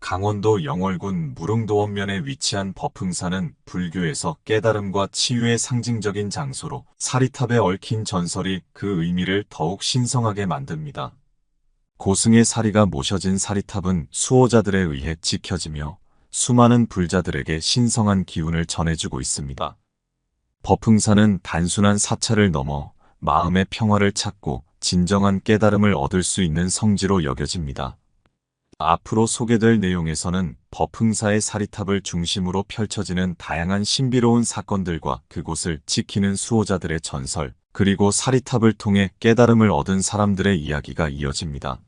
강원도 영월군 무릉도 원면에 위치한 법흥사는 불교에서 깨달음과 치유의 상징적인 장소로 사리탑에 얽힌 전설이 그 의미를 더욱 신성하게 만듭니다. 고승의 사리가 모셔진 사리탑은 수호자들에 의해 지켜지며 수많은 불자들에게 신성한 기운을 전해주고 있습니다. 법흥사는 단순한 사찰을 넘어 마음의 평화를 찾고 진정한 깨달음을 얻을 수 있는 성지로 여겨집니다. 앞으로 소개될 내용에서는 법흥사의 사리탑을 중심으로 펼쳐지는 다양한 신비로운 사건들과 그곳을 지키는 수호자들의 전설, 그리고 사리탑을 통해 깨달음을 얻은 사람들의 이야기가 이어집니다.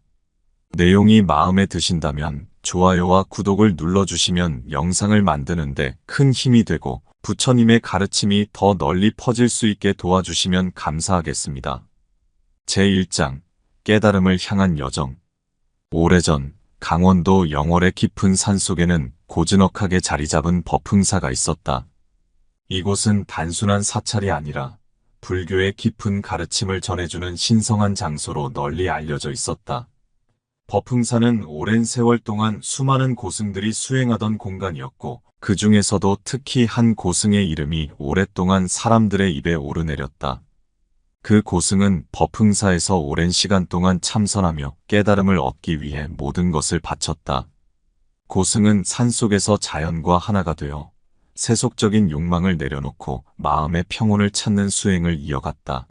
내용이 마음에 드신다면 좋아요와 구독을 눌러주시면 영상을 만드는데 큰 힘이 되고 부처님의 가르침이 더 널리 퍼질 수 있게 도와주시면 감사하겠습니다. 제1장 깨달음을 향한 여정. 오래전 강원도 영월의 깊은 산속에는 고즈넉하게 자리잡은 법흥사가 있었다. 이곳은 단순한 사찰이 아니라 불교의 깊은 가르침을 전해주는 신성한 장소로 널리 알려져 있었다. 법흥사는 오랜 세월 동안 수많은 고승들이 수행하던 공간이었고 그 중에서도 특히 한 고승의 이름이 오랫동안 사람들의 입에 오르내렸다. 그 고승은 법흥사에서 오랜 시간 동안 참선하며 깨달음을 얻기 위해 모든 것을 바쳤다. 고승은 산속에서 자연과 하나가 되어 세속적인 욕망을 내려놓고 마음의 평온을 찾는 수행을 이어갔다.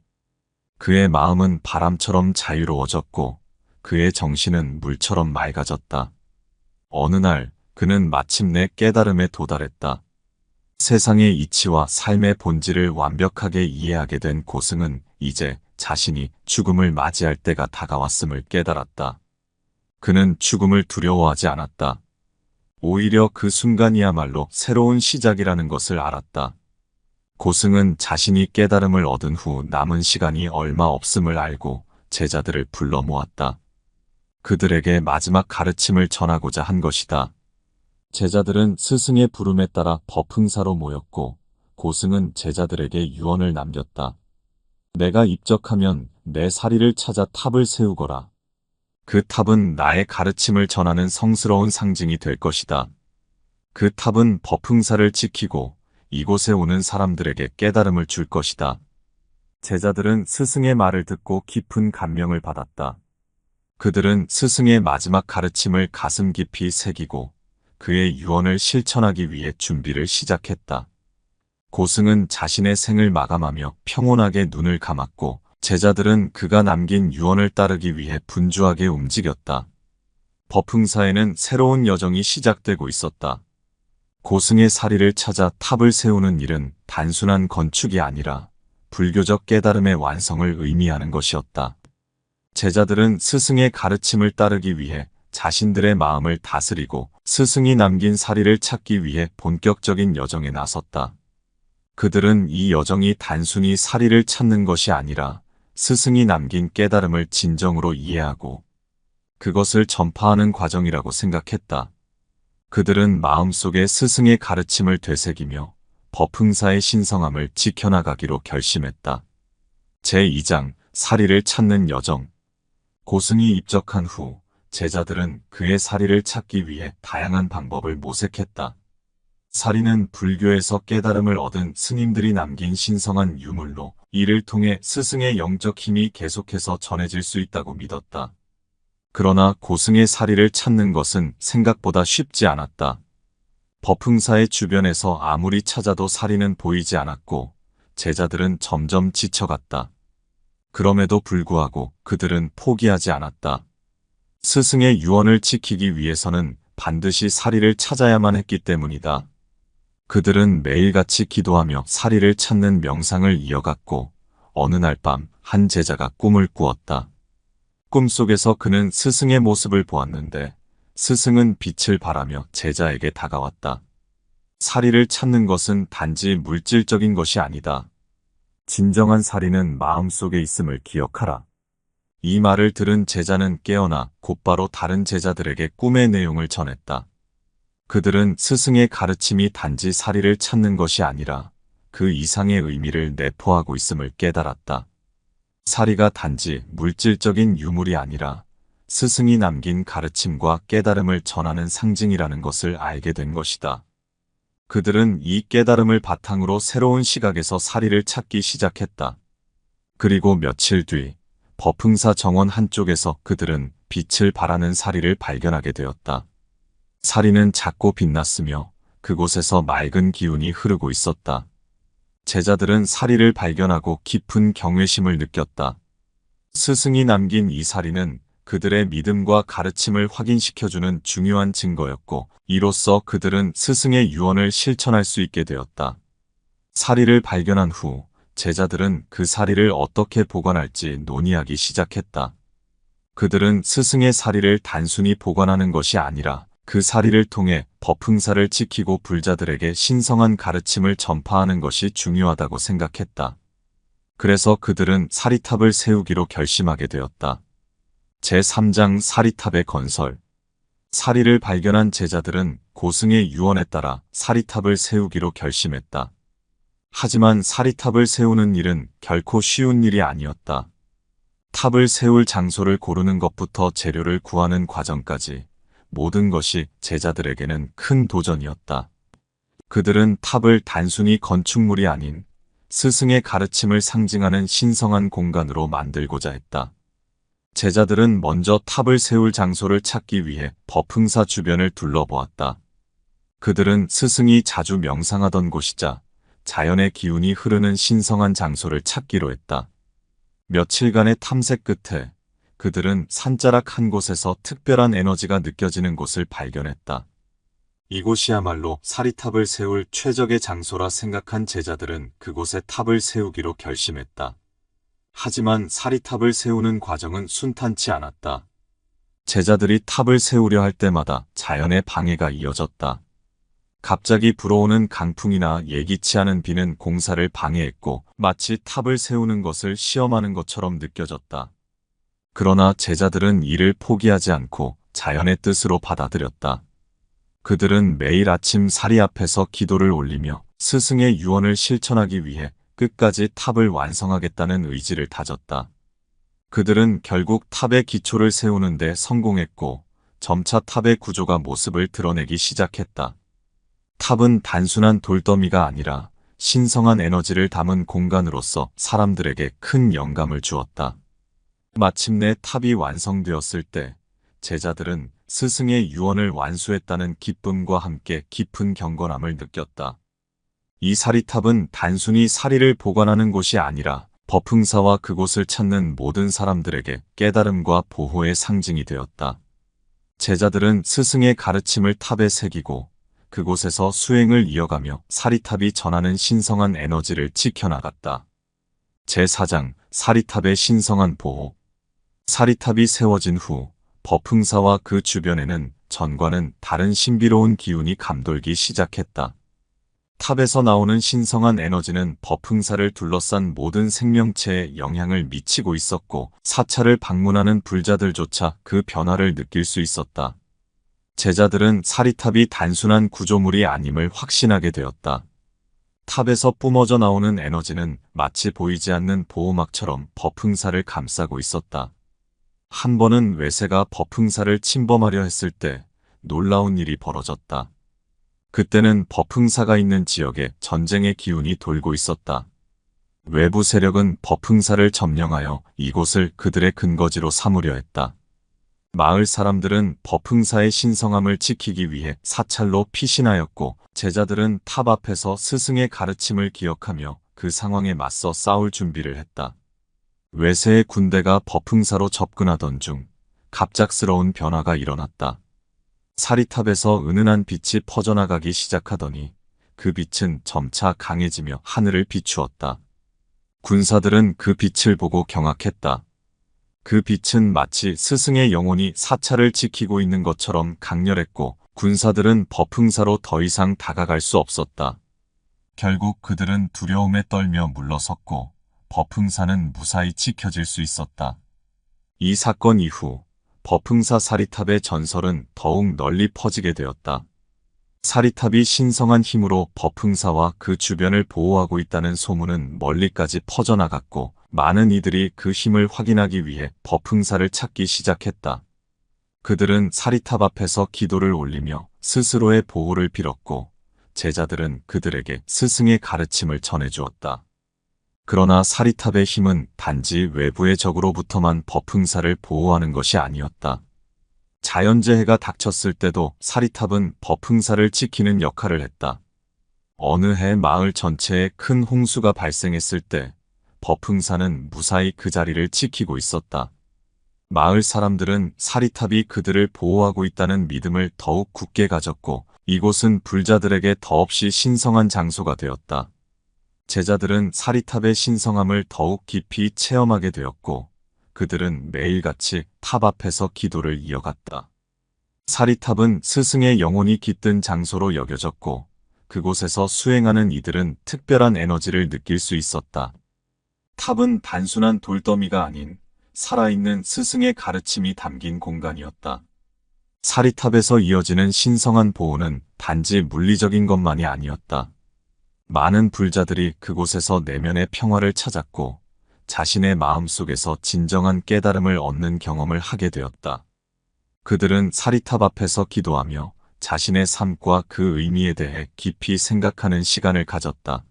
그의 마음은 바람처럼 자유로워졌고 그의 정신은 물처럼 맑아졌다. 어느 날 그는 마침내 깨달음에 도달했다. 세상의 이치와 삶의 본질을 완벽하게 이해하게 된 고승은 이제 자신이 죽음을 맞이할 때가 다가왔음을 깨달았다. 그는 죽음을 두려워하지 않았다. 오히려 그 순간이야말로 새로운 시작이라는 것을 알았다. 고승은 자신이 깨달음을 얻은 후 남은 시간이 얼마 없음을 알고 제자들을 불러 모았다. 그들에게 마지막 가르침을 전하고자 한 것이다. 제자들은 스승의 부름에 따라 법흥사로 모였고 고승은 제자들에게 유언을 남겼다. 내가 입적하면 내 사리를 찾아 탑을 세우거라. 그 탑은 나의 가르침을 전하는 성스러운 상징이 될 것이다. 그 탑은 법흥사를 지키고 이곳에 오는 사람들에게 깨달음을 줄 것이다. 제자들은 스승의 말을 듣고 깊은 감명을 받았다. 그들은 스승의 마지막 가르침을 가슴 깊이 새기고 그의 유언을 실천하기 위해 준비를 시작했다. 고승은 자신의 생을 마감하며 평온하게 눈을 감았고 제자들은 그가 남긴 유언을 따르기 위해 분주하게 움직였다. 법흥사에는 새로운 여정이 시작되고 있었다. 고승의 사리를 찾아 탑을 세우는 일은 단순한 건축이 아니라 불교적 깨달음의 완성을 의미하는 것이었다. 제자들은 스승의 가르침을 따르기 위해 자신들의 마음을 다스리고 스승이 남긴 사리를 찾기 위해 본격적인 여정에 나섰다. 그들은 이 여정이 단순히 사리를 찾는 것이 아니라 스승이 남긴 깨달음을 진정으로 이해하고 그것을 전파하는 과정이라고 생각했다. 그들은 마음속에 스승의 가르침을 되새기며 법흥사의 신성함을 지켜나가기로 결심했다. 제2장 사리를 찾는 여정. 고승이 입적한 후 제자들은 그의 사리를 찾기 위해 다양한 방법을 모색했다. 사리는 불교에서 깨달음을 얻은 스님들이 남긴 신성한 유물로 이를 통해 스승의 영적 힘이 계속해서 전해질 수 있다고 믿었다. 그러나 고승의 사리를 찾는 것은 생각보다 쉽지 않았다. 법흥사의 주변에서 아무리 찾아도 사리는 보이지 않았고 제자들은 점점 지쳐갔다. 그럼에도 불구하고 그들은 포기하지 않았다. 스승의 유언을 지키기 위해서는 반드시 사리를 찾아야만 했기 때문이다. 그들은 매일같이 기도하며 사리를 찾는 명상을 이어갔고 어느 날 밤 한 제자가 꿈을 꾸었다. 꿈속에서 그는 스승의 모습을 보았는데 스승은 빛을 발하며 제자에게 다가왔다. 사리를 찾는 것은 단지 물질적인 것이 아니다. 진정한 사리는 마음속에 있음을 기억하라. 이 말을 들은 제자는 깨어나 곧바로 다른 제자들에게 꿈의 내용을 전했다. 그들은 스승의 가르침이 단지 사리를 찾는 것이 아니라 그 이상의 의미를 내포하고 있음을 깨달았다. 사리가 단지 물질적인 유물이 아니라 스승이 남긴 가르침과 깨달음을 전하는 상징이라는 것을 알게 된 것이다. 그들은 이 깨달음을 바탕으로 새로운 시각에서 사리를 찾기 시작했다. 그리고 며칠 뒤 법흥사 정원 한쪽에서 그들은 빛을 발하는 사리를 발견하게 되었다. 사리는 작고 빛났으며 그곳에서 맑은 기운이 흐르고 있었다. 제자들은 사리를 발견하고 깊은 경외심을 느꼈다. 스승이 남긴 이 사리는 그들의 믿음과 가르침을 확인시켜주는 중요한 증거였고, 이로써 그들은 스승의 유언을 실천할 수 있게 되었다. 사리를 발견한 후 제자들은 그 사리를 어떻게 보관할지 논의하기 시작했다. 그들은 스승의 사리를 단순히 보관하는 것이 아니라 그 사리를 통해 법흥사를 지키고 불자들에게 신성한 가르침을 전파하는 것이 중요하다고 생각했다. 그래서 그들은 사리탑을 세우기로 결심하게 되었다. 제3장 사리탑의 건설. 사리를 발견한 제자들은 고승의 유언에 따라 사리탑을 세우기로 결심했다. 하지만 사리탑을 세우는 일은 결코 쉬운 일이 아니었다. 탑을 세울 장소를 고르는 것부터 재료를 구하는 과정까지 모든 것이 제자들에게는 큰 도전이었다. 그들은 탑을 단순히 건축물이 아닌 스승의 가르침을 상징하는 신성한 공간으로 만들고자 했다. 제자들은 먼저 탑을 세울 장소를 찾기 위해 법흥사 주변을 둘러보았다. 그들은 스승이 자주 명상하던 곳이자 자연의 기운이 흐르는 신성한 장소를 찾기로 했다. 며칠간의 탐색 끝에 그들은 산자락 한 곳에서 특별한 에너지가 느껴지는 곳을 발견했다. 이곳이야말로 사리탑을 세울 최적의 장소라 생각한 제자들은 그곳에 탑을 세우기로 결심했다. 하지만 사리탑을 세우는 과정은 순탄치 않았다. 제자들이 탑을 세우려 할 때마다 자연의 방해가 이어졌다. 갑자기 불어오는 강풍이나 예기치 않은 비는 공사를 방해했고 마치 탑을 세우는 것을 시험하는 것처럼 느껴졌다. 그러나 제자들은 이를 포기하지 않고 자연의 뜻으로 받아들였다. 그들은 매일 아침 사리 앞에서 기도를 올리며 스승의 유언을 실천하기 위해 끝까지 탑을 완성하겠다는 의지를 다졌다. 그들은 결국 탑의 기초를 세우는 데 성공했고 점차 탑의 구조가 모습을 드러내기 시작했다. 탑은 단순한 돌더미가 아니라 신성한 에너지를 담은 공간으로서 사람들에게 큰 영감을 주었다. 마침내 탑이 완성되었을 때 제자들은 스승의 유언을 완수했다는 기쁨과 함께 깊은 경건함을 느꼈다. 이 사리탑은 단순히 사리를 보관하는 곳이 아니라 법흥사와 그곳을 찾는 모든 사람들에게 깨달음과 보호의 상징이 되었다. 제자들은 스승의 가르침을 탑에 새기고 그곳에서 수행을 이어가며 사리탑이 전하는 신성한 에너지를 지켜나갔다. 제4장 사리탑의 신성한 보호. 사리탑이 세워진 후 법흥사와 그 주변에는 전과는 다른 신비로운 기운이 감돌기 시작했다. 탑에서 나오는 신성한 에너지는 법흥사를 둘러싼 모든 생명체에 영향을 미치고 있었고 사찰을 방문하는 불자들조차 그 변화를 느낄 수 있었다. 제자들은 사리탑이 단순한 구조물이 아님을 확신하게 되었다. 탑에서 뿜어져 나오는 에너지는 마치 보이지 않는 보호막처럼 법흥사를 감싸고 있었다. 한 번은 외세가 법흥사를 침범하려 했을 때 놀라운 일이 벌어졌다. 그때는 법흥사가 있는 지역에 전쟁의 기운이 돌고 있었다. 외부 세력은 법흥사를 점령하여 이곳을 그들의 근거지로 삼으려 했다. 마을 사람들은 법흥사의 신성함을 지키기 위해 사찰로 피신하였고 제자들은 탑 앞에서 스승의 가르침을 기억하며 그 상황에 맞서 싸울 준비를 했다. 외세의 군대가 법흥사로 접근하던 중 갑작스러운 변화가 일어났다. 사리탑에서 은은한 빛이 퍼져나가기 시작하더니 그 빛은 점차 강해지며 하늘을 비추었다. 군사들은 그 빛을 보고 경악했다. 그 빛은 마치 스승의 영혼이 사찰을 지키고 있는 것처럼 강렬했고 군사들은 법흥사로 더 이상 다가갈 수 없었다. 결국 그들은 두려움에 떨며 물러섰고 법흥사는 무사히 지켜질 수 있었다. 이 사건 이후 법흥사 사리탑의 전설은 더욱 널리 퍼지게 되었다. 사리탑이 신성한 힘으로 법흥사와 그 주변을 보호하고 있다는 소문은 멀리까지 퍼져나갔고 많은 이들이 그 힘을 확인하기 위해 법흥사를 찾기 시작했다. 그들은 사리탑 앞에서 기도를 올리며 스스로의 보호를 빌었고, 제자들은 그들에게 스승의 가르침을 전해주었다. 그러나 사리탑의 힘은 단지 외부의 적으로부터만 법흥사를 보호하는 것이 아니었다. 자연재해가 닥쳤을 때도 사리탑은 법흥사를 지키는 역할을 했다. 어느 해 마을 전체에 큰 홍수가 발생했을 때 법흥사는 무사히 그 자리를 지키고 있었다. 마을 사람들은 사리탑이 그들을 보호하고 있다는 믿음을 더욱 굳게 가졌고, 이곳은 불자들에게 더없이 신성한 장소가 되었다. 제자들은 사리탑의 신성함을 더욱 깊이 체험하게 되었고, 그들은 매일같이 탑 앞에서 기도를 이어갔다. 사리탑은 스승의 영혼이 깃든 장소로 여겨졌고, 그곳에서 수행하는 이들은 특별한 에너지를 느낄 수 있었다. 탑은 단순한 돌더미가 아닌 살아있는 스승의 가르침이 담긴 공간이었다. 사리탑에서 이어지는 신성한 보호는 단지 물리적인 것만이 아니었다. 많은 불자들이 그곳에서 내면의 평화를 찾았고, 자신의 마음속에서 진정한 깨달음을 얻는 경험을 하게 되었다. 그들은 사리탑 앞에서 기도하며 자신의 삶과 그 의미에 대해 깊이 생각하는 시간을 가졌다.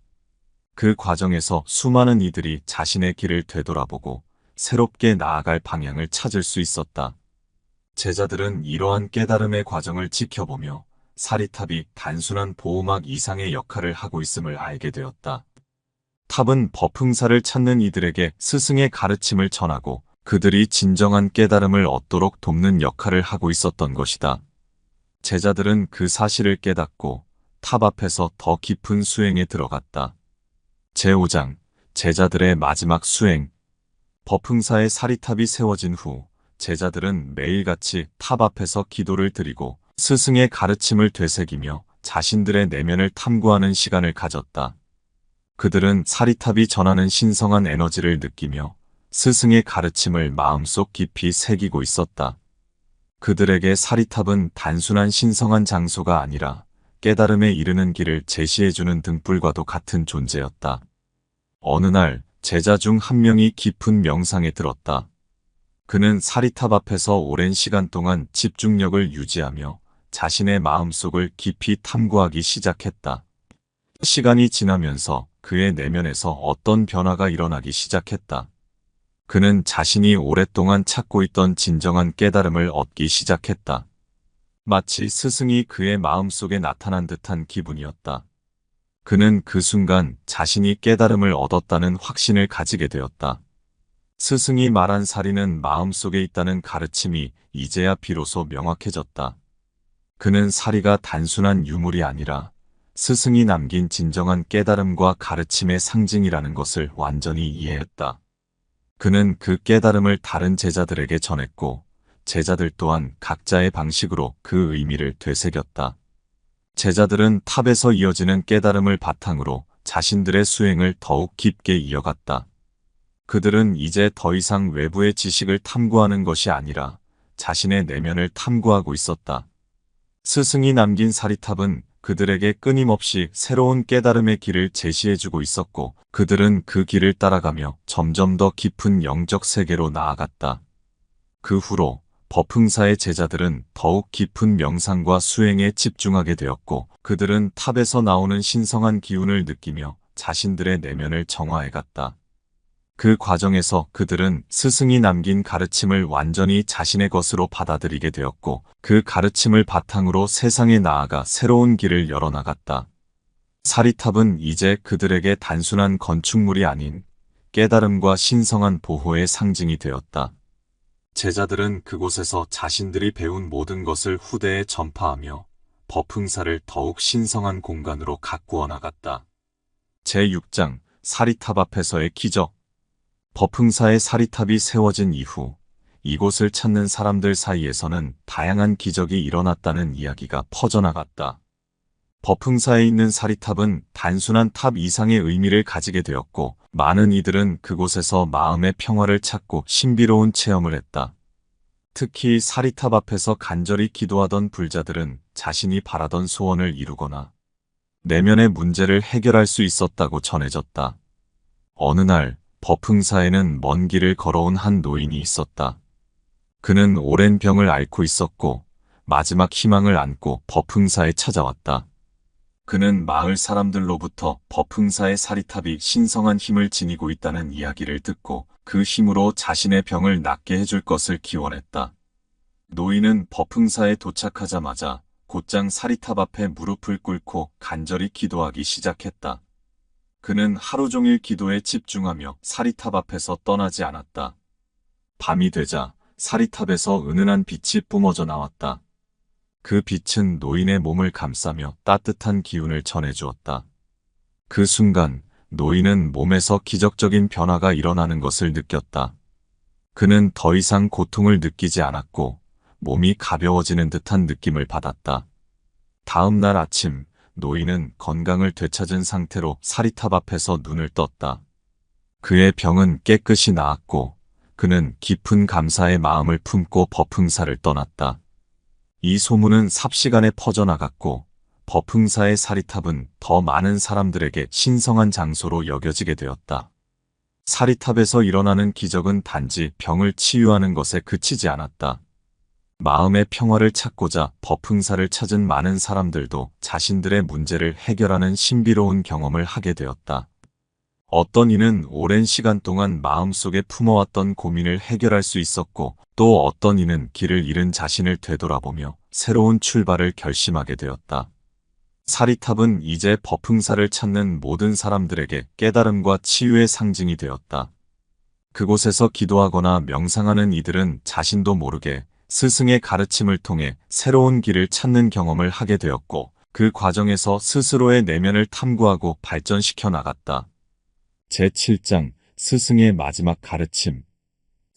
그 과정에서 수많은 이들이 자신의 길을 되돌아보고 새롭게 나아갈 방향을 찾을 수 있었다. 제자들은 이러한 깨달음의 과정을 지켜보며 사리탑이 단순한 보호막 이상의 역할을 하고 있음을 알게 되었다. 탑은 법흥사를 찾는 이들에게 스승의 가르침을 전하고 그들이 진정한 깨달음을 얻도록 돕는 역할을 하고 있었던 것이다. 제자들은 그 사실을 깨닫고 탑 앞에서 더 깊은 수행에 들어갔다. 제5장 제자들의 마지막 수행. 법흥사의 사리탑이 세워진 후 제자들은 매일같이 탑 앞에서 기도를 드리고 스승의 가르침을 되새기며 자신들의 내면을 탐구하는 시간을 가졌다. 그들은 사리탑이 전하는 신성한 에너지를 느끼며 스승의 가르침을 마음속 깊이 새기고 있었다. 그들에게 사리탑은 단순한 신성한 장소가 아니라 깨달음에 이르는 길을 제시해주는 등불과도 같은 존재였다. 어느 날 제자 중 한 명이 깊은 명상에 들었다. 그는 사리탑 앞에서 오랜 시간 동안 집중력을 유지하며 자신의 마음속을 깊이 탐구하기 시작했다. 시간이 지나면서 그의 내면에서 어떤 변화가 일어나기 시작했다. 그는 자신이 오랫동안 찾고 있던 진정한 깨달음을 얻기 시작했다. 마치 스승이 그의 마음속에 나타난 듯한 기분이었다. 그는 그 순간 자신이 깨달음을 얻었다는 확신을 가지게 되었다. 스승이 말한 사리는 마음속에 있다는 가르침이 이제야 비로소 명확해졌다. 그는 사리가 단순한 유물이 아니라 스승이 남긴 진정한 깨달음과 가르침의 상징이라는 것을 완전히 이해했다. 그는 그 깨달음을 다른 제자들에게 전했고, 제자들 또한 각자의 방식으로 그 의미를 되새겼다. 제자들은 탑에서 이어지는 깨달음을 바탕으로 자신들의 수행을 더욱 깊게 이어갔다. 그들은 이제 더 이상 외부의 지식을 탐구하는 것이 아니라 자신의 내면을 탐구하고 있었다. 스승이 남긴 사리탑은 그들에게 끊임없이 새로운 깨달음의 길을 제시해주고 있었고, 그들은 그 길을 따라가며 점점 더 깊은 영적 세계로 나아갔다. 그 후로 법흥사의 제자들은 더욱 깊은 명상과 수행에 집중하게 되었고, 그들은 탑에서 나오는 신성한 기운을 느끼며 자신들의 내면을 정화해갔다. 그 과정에서 그들은 스승이 남긴 가르침을 완전히 자신의 것으로 받아들이게 되었고, 그 가르침을 바탕으로 세상에 나아가 새로운 길을 열어나갔다. 사리탑은 이제 그들에게 단순한 건축물이 아닌 깨달음과 신성한 보호의 상징이 되었다. 제자들은 그곳에서 자신들이 배운 모든 것을 후대에 전파하며 법흥사를 더욱 신성한 공간으로 가꾸어 나갔다. 제6장 사리탑 앞에서의 기적. 법흥사의 사리탑이 세워진 이후 이곳을 찾는 사람들 사이에서는 다양한 기적이 일어났다는 이야기가 퍼져나갔다. 법흥사에 있는 사리탑은 단순한 탑 이상의 의미를 가지게 되었고, 많은 이들은 그곳에서 마음의 평화를 찾고 신비로운 체험을 했다. 특히 사리탑 앞에서 간절히 기도하던 불자들은 자신이 바라던 소원을 이루거나 내면의 문제를 해결할 수 있었다고 전해졌다. 어느 날 법흥사에는 먼 길을 걸어온 한 노인이 있었다. 그는 오랜 병을 앓고 있었고 마지막 희망을 안고 법흥사에 찾아왔다. 그는 마을 사람들로부터 법흥사의 사리탑이 신성한 힘을 지니고 있다는 이야기를 듣고 그 힘으로 자신의 병을 낫게 해줄 것을 기원했다. 노인은 법흥사에 도착하자마자 곧장 사리탑 앞에 무릎을 꿇고 간절히 기도하기 시작했다. 그는 하루 종일 기도에 집중하며 사리탑 앞에서 떠나지 않았다. 밤이 되자 사리탑에서 은은한 빛이 뿜어져 나왔다. 그 빛은 노인의 몸을 감싸며 따뜻한 기운을 전해주었다. 그 순간 노인은 몸에서 기적적인 변화가 일어나는 것을 느꼈다. 그는 더 이상 고통을 느끼지 않았고 몸이 가벼워지는 듯한 느낌을 받았다. 다음 날 아침 노인은 건강을 되찾은 상태로 사리탑 앞에서 눈을 떴다. 그의 병은 깨끗이 나았고 그는 깊은 감사의 마음을 품고 법흥사를 떠났다. 이 소문은 삽시간에 퍼져나갔고 법흥사의 사리탑은 더 많은 사람들에게 신성한 장소로 여겨지게 되었다. 사리탑에서 일어나는 기적은 단지 병을 치유하는 것에 그치지 않았다. 마음의 평화를 찾고자 법흥사를 찾은 많은 사람들도 자신들의 문제를 해결하는 신비로운 경험을 하게 되었다. 어떤 이는 오랜 시간 동안 마음속에 품어왔던 고민을 해결할 수 있었고 또 어떤 이는 길을 잃은 자신을 되돌아보며 새로운 출발을 결심하게 되었다. 사리탑은 이제 법흥사를 찾는 모든 사람들에게 깨달음과 치유의 상징이 되었다. 그곳에서 기도하거나 명상하는 이들은 자신도 모르게 스승의 가르침을 통해 새로운 길을 찾는 경험을 하게 되었고 그 과정에서 스스로의 내면을 탐구하고 발전시켜 나갔다. 제7장 스승의 마지막 가르침.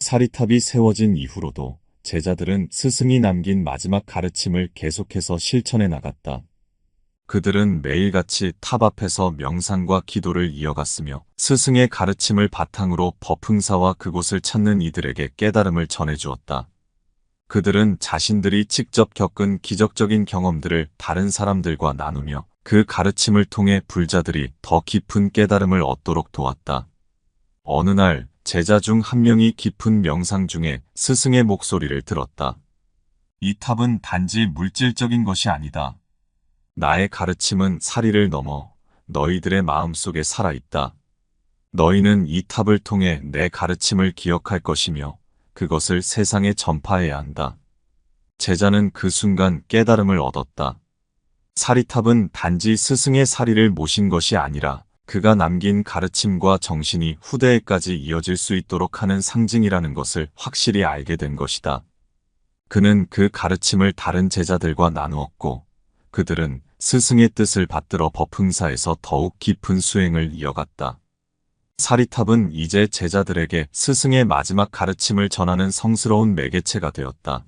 사리탑이 세워진 이후로도 제자들은 스승이 남긴 마지막 가르침을 계속해서 실천해 나갔다. 그들은 매일같이 탑 앞에서 명상과 기도를 이어갔으며 스승의 가르침을 바탕으로 법흥사와 그곳을 찾는 이들에게 깨달음을 전해주었다. 그들은 자신들이 직접 겪은 기적적인 경험들을 다른 사람들과 나누며 그 가르침을 통해 불자들이 더 깊은 깨달음을 얻도록 도왔다. 어느 날 제자 중 한 명이 깊은 명상 중에 스승의 목소리를 들었다. 이 탑은 단지 물질적인 것이 아니다. 나의 가르침은 사리를 넘어 너희들의 마음속에 살아있다. 너희는 이 탑을 통해 내 가르침을 기억할 것이며 그것을 세상에 전파해야 한다. 제자는 그 순간 깨달음을 얻었다. 사리탑은 단지 스승의 사리를 모신 것이 아니라 그가 남긴 가르침과 정신이 후대에까지 이어질 수 있도록 하는 상징이라는 것을 확실히 알게 된 것이다. 그는 그 가르침을 다른 제자들과 나누었고 그들은 스승의 뜻을 받들어 법흥사에서 더욱 깊은 수행을 이어갔다. 사리탑은 이제 제자들에게 스승의 마지막 가르침을 전하는 성스러운 매개체가 되었다.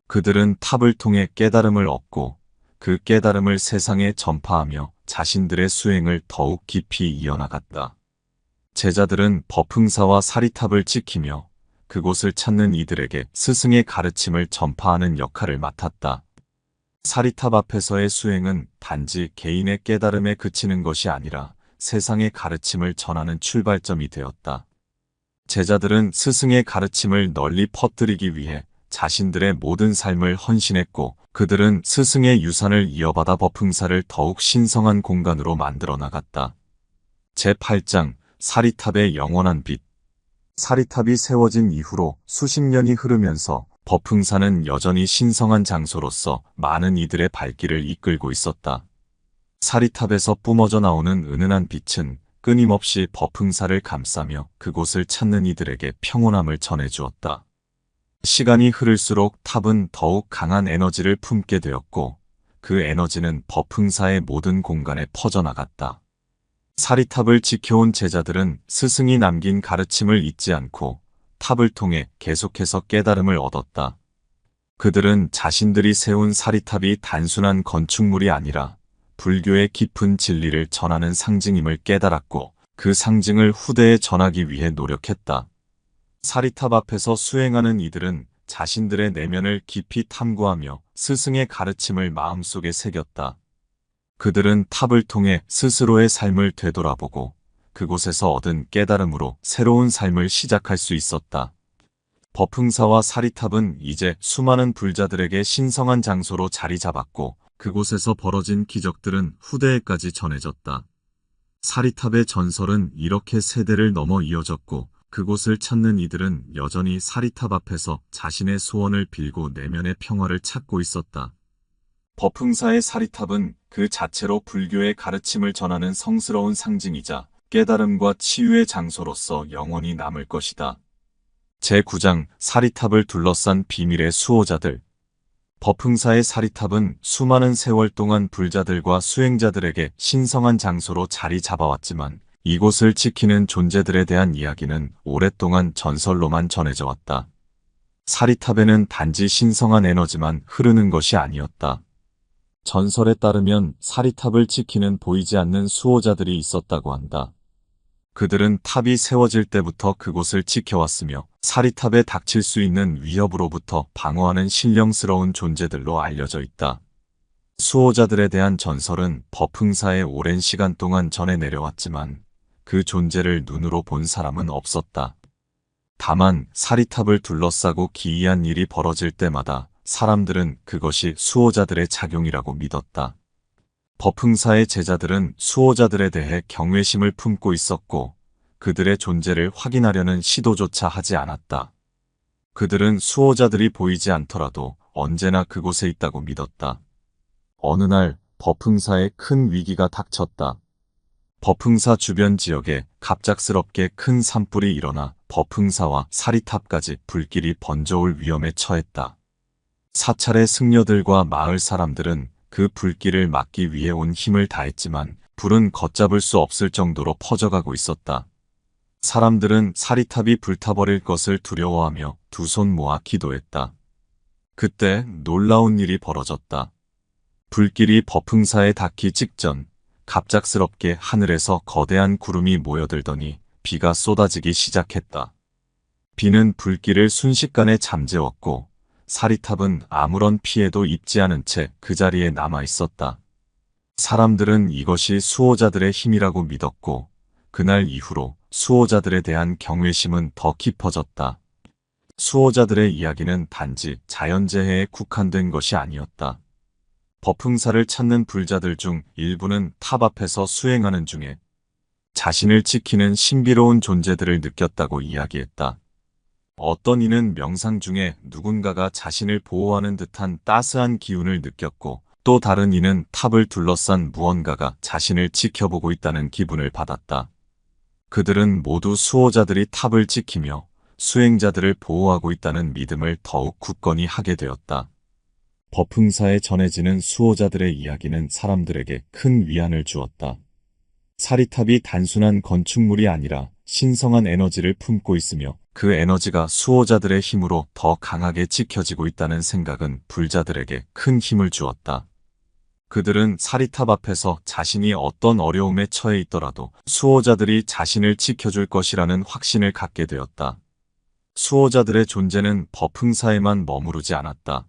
그들은 탑을 통해 깨달음을 얻고 그 깨달음을 세상에 전파하며 자신들의 수행을 더욱 깊이 이어나갔다. 제자들은 법흥사와 사리탑을 지키며 그곳을 찾는 이들에게 스승의 가르침을 전파하는 역할을 맡았다. 사리탑 앞에서의 수행은 단지 개인의 깨달음에 그치는 것이 아니라 세상의 가르침을 전하는 출발점이 되었다. 제자들은 스승의 가르침을 널리 퍼뜨리기 위해 자신들의 모든 삶을 헌신했고 그들은 스승의 유산을 이어받아 법흥사를 더욱 신성한 공간으로 만들어 나갔다. 제8장 사리탑의 영원한 빛. 사리탑이 세워진 이후로 수십 년이 흐르면서 법흥사는 여전히 신성한 장소로서 많은 이들의 발길을 이끌고 있었다. 사리탑에서 뿜어져 나오는 은은한 빛은 끊임없이 법흥사를 감싸며 그곳을 찾는 이들에게 평온함을 전해주었다. 시간이 흐를수록 탑은 더욱 강한 에너지를 품게 되었고 그 에너지는 법흥사의 모든 공간에 퍼져나갔다. 사리탑을 지켜온 제자들은 스승이 남긴 가르침을 잊지 않고 탑을 통해 계속해서 깨달음을 얻었다. 그들은 자신들이 세운 사리탑이 단순한 건축물이 아니라 불교의 깊은 진리를 전하는 상징임을 깨달았고 그 상징을 후대에 전하기 위해 노력했다. 사리탑 앞에서 수행하는 이들은 자신들의 내면을 깊이 탐구하며 스승의 가르침을 마음속에 새겼다. 그들은 탑을 통해 스스로의 삶을 되돌아보고 그곳에서 얻은 깨달음으로 새로운 삶을 시작할 수 있었다. 법흥사와 사리탑은 이제 수많은 불자들에게 신성한 장소로 자리 잡았고 그곳에서 벌어진 기적들은 후대에까지 전해졌다. 사리탑의 전설은 이렇게 세대를 넘어 이어졌고 그곳을 찾는 이들은 여전히 사리탑 앞에서 자신의 소원을 빌고 내면의 평화를 찾고 있었다. 법흥사의 사리탑은 그 자체로 불교의 가르침을 전하는 성스러운 상징이자 깨달음과 치유의 장소로서 영원히 남을 것이다. 제9장 사리탑을 둘러싼 비밀의 수호자들. 법흥사의 사리탑은 수많은 세월 동안 불자들과 수행자들에게 신성한 장소로 자리 잡아왔지만 이곳을 지키는 존재들에 대한 이야기는 오랫동안 전설로만 전해져 왔다. 사리탑에는 단지 신성한 에너지만 흐르는 것이 아니었다. 전설에 따르면 사리탑을 지키는 보이지 않는 수호자들이 있었다고 한다. 그들은 탑이 세워질 때부터 그곳을 지켜왔으며 사리탑에 닥칠 수 있는 위협으로부터 방어하는 신령스러운 존재들로 알려져 있다. 수호자들에 대한 전설은 법흥사에 오랜 시간 동안 전해 내려왔지만 그 존재를 눈으로 본 사람은 없었다. 다만 사리탑을 둘러싸고 기이한 일이 벌어질 때마다 사람들은 그것이 수호자들의 작용이라고 믿었다. 법흥사의 제자들은 수호자들에 대해 경외심을 품고 있었고 그들의 존재를 확인하려는 시도조차 하지 않았다. 그들은 수호자들이 보이지 않더라도 언제나 그곳에 있다고 믿었다. 어느 날 법흥사에 큰 위기가 닥쳤다. 법흥사 주변 지역에 갑작스럽게 큰 산불이 일어나 법흥사와 사리탑까지 불길이 번져올 위험에 처했다. 사찰의 승려들과 마을 사람들은 그 불길을 막기 위해 온 힘을 다했지만 불은 걷잡을 수 없을 정도로 퍼져가고 있었다. 사람들은 사리탑이 불타버릴 것을 두려워하며 두 손 모아 기도했다. 그때 놀라운 일이 벌어졌다. 불길이 법흥사에 닿기 직전 갑작스럽게 하늘에서 거대한 구름이 모여들더니 비가 쏟아지기 시작했다. 비는 불길을 순식간에 잠재웠고 사리탑은 아무런 피해도 입지 않은 채 그 자리에 남아 있었다. 사람들은 이것이 수호자들의 힘이라고 믿었고 그날 이후로 수호자들에 대한 경외심은 더 깊어졌다. 수호자들의 이야기는 단지 자연재해에 국한된 것이 아니었다. 법흥사를 찾는 불자들 중 일부는 탑 앞에서 수행하는 중에 자신을 지키는 신비로운 존재들을 느꼈다고 이야기했다. 어떤 이는 명상 중에 누군가가 자신을 보호하는 듯한 따스한 기운을 느꼈고 또 다른 이는 탑을 둘러싼 무언가가 자신을 지켜보고 있다는 기분을 받았다. 그들은 모두 수호자들이 탑을 지키며 수행자들을 보호하고 있다는 믿음을 더욱 굳건히 하게 되었다. 법흥사에 전해지는 수호자들의 이야기는 사람들에게 큰 위안을 주었다. 사리탑이 단순한 건축물이 아니라 신성한 에너지를 품고 있으며 그 에너지가 수호자들의 힘으로 더 강하게 지켜지고 있다는 생각은 불자들에게 큰 힘을 주었다. 그들은 사리탑 앞에서 자신이 어떤 어려움에 처해 있더라도 수호자들이 자신을 지켜줄 것이라는 확신을 갖게 되었다. 수호자들의 존재는 법흥사에만 머무르지 않았다.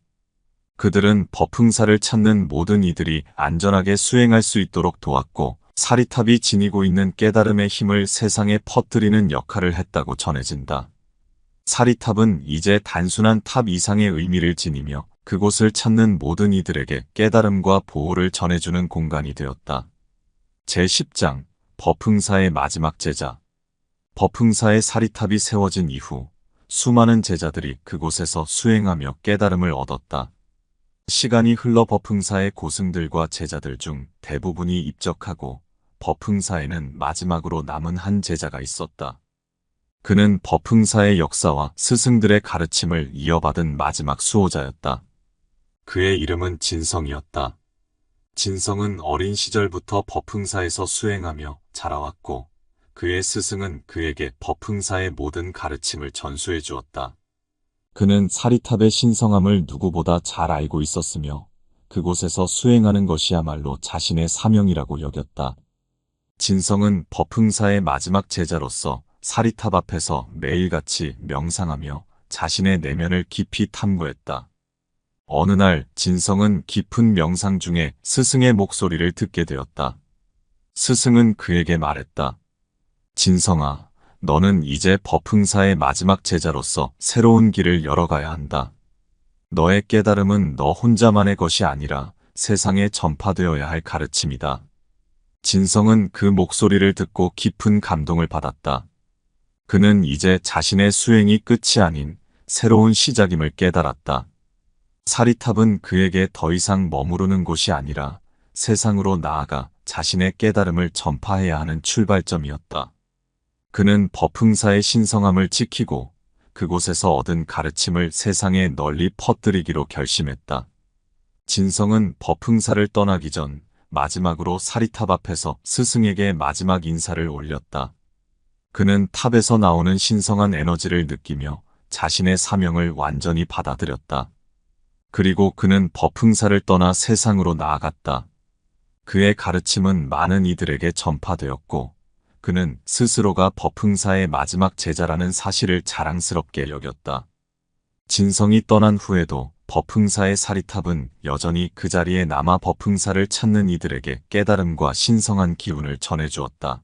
그들은 법흥사를 찾는 모든 이들이 안전하게 수행할 수 있도록 도왔고 사리탑이 지니고 있는 깨달음의 힘을 세상에 퍼뜨리는 역할을 했다고 전해진다. 사리탑은 이제 단순한 탑 이상의 의미를 지니며 그곳을 찾는 모든 이들에게 깨달음과 보호를 전해주는 공간이 되었다. 제10장 법흥사의 마지막 제자. 법흥사의 사리탑이 세워진 이후 수많은 제자들이 그곳에서 수행하며 깨달음을 얻었다. 시간이 흘러 법흥사의 고승들과 제자들 중 대부분이 입적하고 법흥사에는 마지막으로 남은 한 제자가 있었다. 그는 법흥사의 역사와 스승들의 가르침을 이어받은 마지막 수호자였다. 그의 이름은 진성이었다. 진성은 어린 시절부터 법흥사에서 수행하며 자라왔고 그의 스승은 그에게 법흥사의 모든 가르침을 전수해 주었다. 그는 사리탑의 신성함을 누구보다 잘 알고 있었으며 그곳에서 수행하는 것이야말로 자신의 사명이라고 여겼다. 진성은 법흥사의 마지막 제자로서 사리탑 앞에서 매일같이 명상하며 자신의 내면을 깊이 탐구했다. 어느 날 진성은 깊은 명상 중에 스승의 목소리를 듣게 되었다. 스승은 그에게 말했다. 진성아, 너는 이제 법흥사의 마지막 제자로서 새로운 길을 열어가야 한다. 너의 깨달음은 너 혼자만의 것이 아니라 세상에 전파되어야 할 가르침이다. 진성은 그 목소리를 듣고 깊은 감동을 받았다. 그는 이제 자신의 수행이 끝이 아닌 새로운 시작임을 깨달았다. 사리탑은 그에게 더 이상 머무르는 곳이 아니라 세상으로 나아가 자신의 깨달음을 전파해야 하는 출발점이었다. 그는 법흥사의 신성함을 지키고 그곳에서 얻은 가르침을 세상에 널리 퍼뜨리기로 결심했다. 진성은 법흥사를 떠나기 전 마지막으로 사리탑 앞에서 스승에게 마지막 인사를 올렸다. 그는 탑에서 나오는 신성한 에너지를 느끼며 자신의 사명을 완전히 받아들였다. 그리고 그는 법흥사를 떠나 세상으로 나아갔다. 그의 가르침은 많은 이들에게 전파되었고 그는 스스로가 법흥사의 마지막 제자라는 사실을 자랑스럽게 여겼다. 진성이 떠난 후에도 법흥사의 사리탑은 여전히 그 자리에 남아 법흥사를 찾는 이들에게 깨달음과 신성한 기운을 전해주었다.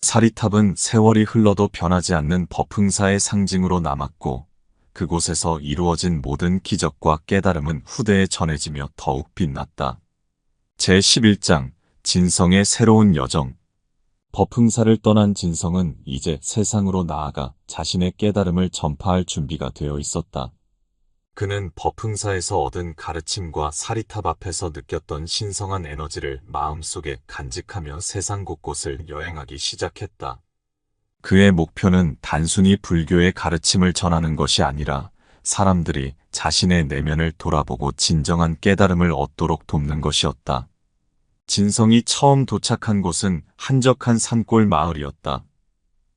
사리탑은 세월이 흘러도 변하지 않는 법흥사의 상징으로 남았고 그곳에서 이루어진 모든 기적과 깨달음은 후대에 전해지며 더욱 빛났다. 제11장 진성의 새로운 여정. 법흥사를 떠난 진성은 이제 세상으로 나아가 자신의 깨달음을 전파할 준비가 되어 있었다. 그는 법흥사에서 얻은 가르침과 사리탑 앞에서 느꼈던 신성한 에너지를 마음속에 간직하며 세상 곳곳을 여행하기 시작했다. 그의 목표는 단순히 불교의 가르침을 전하는 것이 아니라 사람들이 자신의 내면을 돌아보고 진정한 깨달음을 얻도록 돕는 것이었다. 진성이 처음 도착한 곳은 한적한 산골 마을이었다.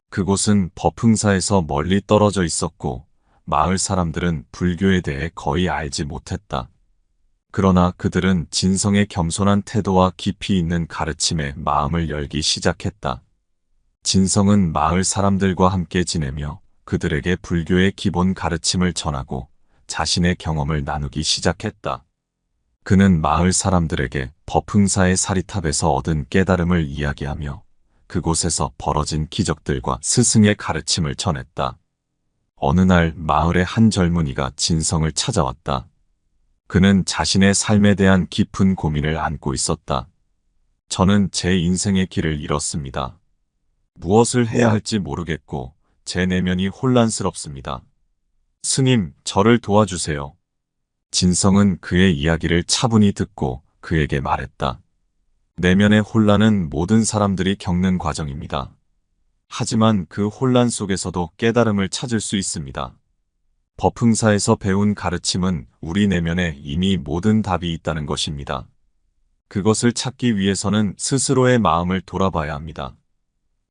그곳은 법흥사에서 멀리 떨어져 있었고 마을 사람들은 불교에 대해 거의 알지 못했다. 그러나 그들은 진성의 겸손한 태도와 깊이 있는 가르침에 마음을 열기 시작했다. 진성은 마을 사람들과 함께 지내며 그들에게 불교의 기본 가르침을 전하고 자신의 경험을 나누기 시작했다. 그는 마을 사람들에게 법흥사의 사리탑에서 얻은 깨달음을 이야기하며 그곳에서 벌어진 기적들과 스승의 가르침을 전했다. 어느 날 마을의 한 젊은이가 진성을 찾아왔다. 그는 자신의 삶에 대한 깊은 고민을 안고 있었다. 저는 제 인생의 길을 잃었습니다. 무엇을 해야 할지 모르겠고 제 내면이 혼란스럽습니다. 스님, 저를 도와주세요. 진성은 그의 이야기를 차분히 듣고 그에게 말했다. 내면의 혼란은 모든 사람들이 겪는 과정입니다. 하지만 그 혼란 속에서도 깨달음을 찾을 수 있습니다. 법흥사에서 배운 가르침은 우리 내면에 이미 모든 답이 있다는 것입니다. 그것을 찾기 위해서는 스스로의 마음을 돌아봐야 합니다.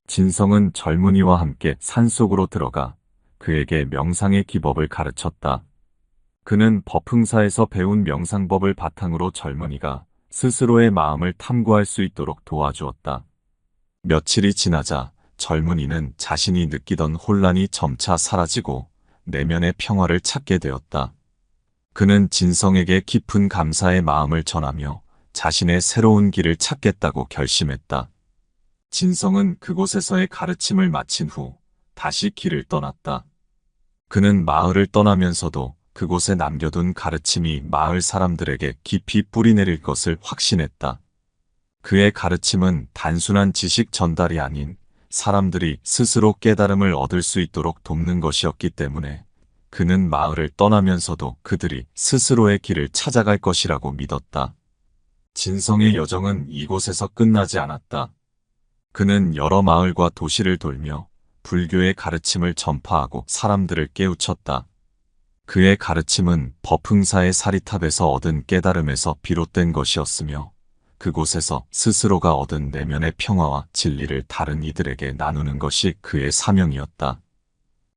진성은 젊은이와 함께 산속으로 들어가 그에게 명상의 기법을 가르쳤다. 그는 법흥사에서 배운 명상법을 바탕으로 젊은이가 스스로의 마음을 탐구할 수 있도록 도와주었다. 며칠이 지나자 젊은이는 자신이 느끼던 혼란이 점차 사라지고 내면의 평화를 찾게 되었다. 그는 진성에게 깊은 감사의 마음을 전하며 자신의 새로운 길을 찾겠다고 결심했다. 진성은 그곳에서의 가르침을 마친 후 다시 길을 떠났다. 그는 마을을 떠나면서도 그곳에 남겨둔 가르침이 마을 사람들에게 깊이 뿌리내릴 것을 확신했다. 그의 가르침은 단순한 지식 전달이 아닌 사람들이 스스로 깨달음을 얻을 수 있도록 돕는 것이었기 때문에 그는 마을을 떠나면서도 그들이 스스로의 길을 찾아갈 것이라고 믿었다. 진성의 여정은 이곳에서 끝나지 않았다. 그는 여러 마을과 도시를 돌며 불교의 가르침을 전파하고 사람들을 깨우쳤다. 그의 가르침은 법흥사의 사리탑에서 얻은 깨달음에서 비롯된 것이었으며 그곳에서 스스로가 얻은 내면의 평화와 진리를 다른 이들에게 나누는 것이 그의 사명이었다.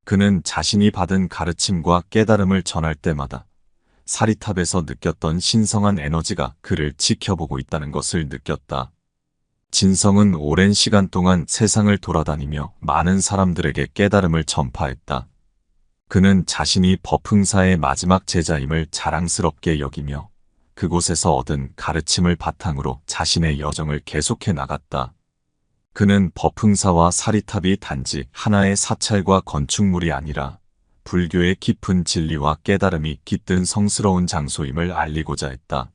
그는 자신이 받은 가르침과 깨달음을 전할 때마다 사리탑에서 느꼈던 신성한 에너지가 그를 지켜보고 있다는 것을 느꼈다. 진성은 오랜 시간 동안 세상을 돌아다니며 많은 사람들에게 깨달음을 전파했다. 그는 자신이 법흥사의 마지막 제자임을 자랑스럽게 여기며 그곳에서 얻은 가르침을 바탕으로 자신의 여정을 계속해 나갔다. 그는 법흥사와 사리탑이 단지 하나의 사찰과 건축물이 아니라 불교의 깊은 진리와 깨달음이 깃든 성스러운 장소임을 알리고자 했다.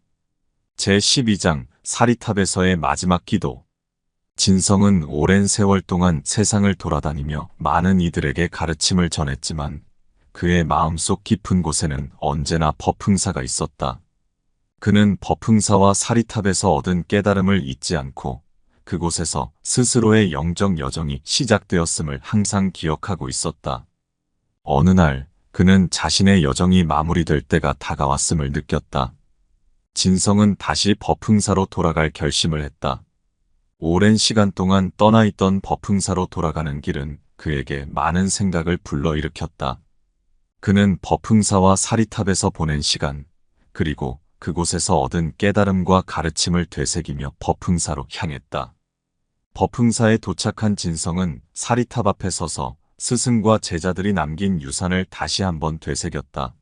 제12장 사리탑에서의 마지막 기도. 진성은 오랜 세월 동안 세상을 돌아다니며 많은 이들에게 가르침을 전했지만 그의 마음속 깊은 곳에는 언제나 법흥사가 있었다. 그는 법흥사와 사리탑에서 얻은 깨달음을 잊지 않고 그곳에서 스스로의 영적 여정이 시작되었음을 항상 기억하고 있었다. 어느 날 그는 자신의 여정이 마무리될 때가 다가왔음을 느꼈다. 진성은 다시 법흥사로 돌아갈 결심을 했다. 오랜 시간 동안 떠나 있던 법흥사로 돌아가는 길은 그에게 많은 생각을 불러일으켰다. 그는 법흥사와 사리탑에서 보낸 시간, 그리고 그곳에서 얻은 깨달음과 가르침을 되새기며 법흥사로 향했다. 법흥사에 도착한 진성은 사리탑 앞에 서서 스승과 제자들이 남긴 유산을 다시 한번 되새겼다.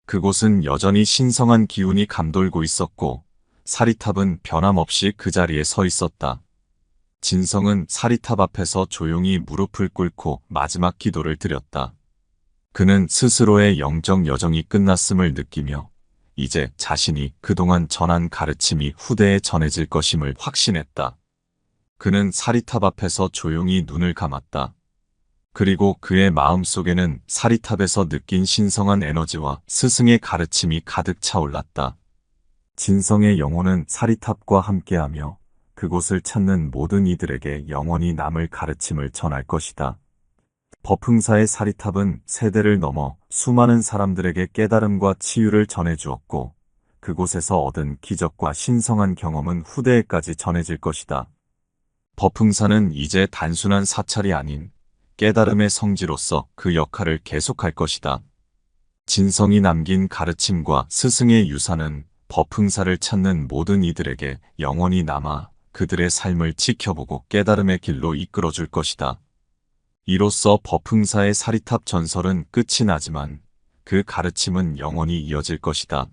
그곳은 여전히 신성한 기운이 감돌고 있었고 사리탑은 변함없이 그 자리에 서 있었다. 진성은 사리탑 앞에서 조용히 무릎을 꿇고 마지막 기도를 드렸다. 그는 스스로의 영적 여정이 끝났음을 느끼며 이제 자신이 그동안 전한 가르침이 후대에 전해질 것임을 확신했다. 그는 사리탑 앞에서 조용히 눈을 감았다. 그리고 그의 마음속에는 사리탑에서 느낀 신성한 에너지와 스승의 가르침이 가득 차올랐다. 진성의 영혼은 사리탑과 함께하며 그곳을 찾는 모든 이들에게 영원히 남을 가르침을 전할 것이다. 법흥사의 사리탑은 세대를 넘어 수많은 사람들에게 깨달음과 치유를 전해주었고 그곳에서 얻은 기적과 신성한 경험은 후대에까지 전해질 것이다. 법흥사는 이제 단순한 사찰이 아닌 깨달음의 성지로서 그 역할을 계속할 것이다. 진성이 남긴 가르침과 스승의 유산은 법흥사를 찾는 모든 이들에게 영원히 남아 그들의 삶을 지켜보고 깨달음의 길로 이끌어줄 것이다. 이로써 법흥사의 사리탑 전설은 끝이 나지만 그 가르침은 영원히 이어질 것이다.